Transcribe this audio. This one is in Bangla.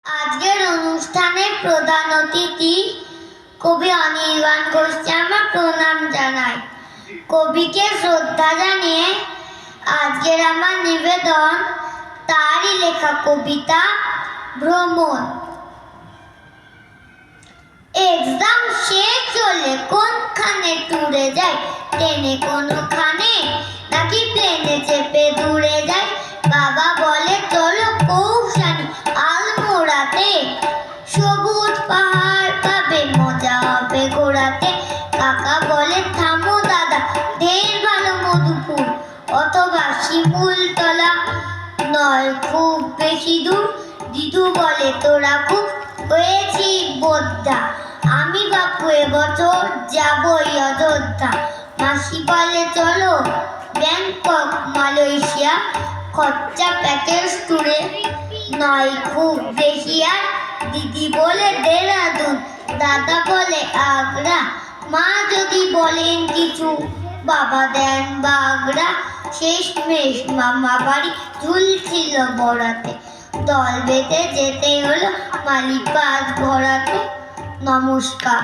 আজকের অনুষ্ঠানের প্রধান অতিথি কবি অনির্বাণ ঘোষকে আমার প্রণাম জানাই। কবিকে শ্রদ্ধা জানিয়ে আজকের আমার নিবেদন তারই লেখা কবিতা ভ্রমণ। এক্সাম শেষ হলে কোনখানে ট্যুরে যাই, ট্রেনে কোনখানে নাকি প্লেনে চেপে দূরে যাই। বাবা বলে চলো কৌশানি আলমোড়াতে, সবুজ পাহাড় পাবে মজা হবে ঘোরাতে। কাকা বলে থামো দাদা ঢের ভালো মধুপুর, অথবা শিমুলতলা নয় খুব বেশি দূর। দিদু বলে তোরা খুব হয়েছি বোদ্ধা, আমি বাপু এবছর যাবই অযোধ্যা। মাসি বলে চলো ব্যাংকক মালয়েশিয়া, খরচা প্যাকেজ ট্যুরে নয় খুব বেশি। আর দিদি বলে দেরাদুন, দাদা বলে আগ্রা, মা যদি বলেন কিছু বাবা দেন বাগড়া। শেষমেশ মামা বাড়ি ঝুলছিল বরাতে, দল বেঁধে যেতে হলো মালিবাগ ভরাতে। নমস্কার।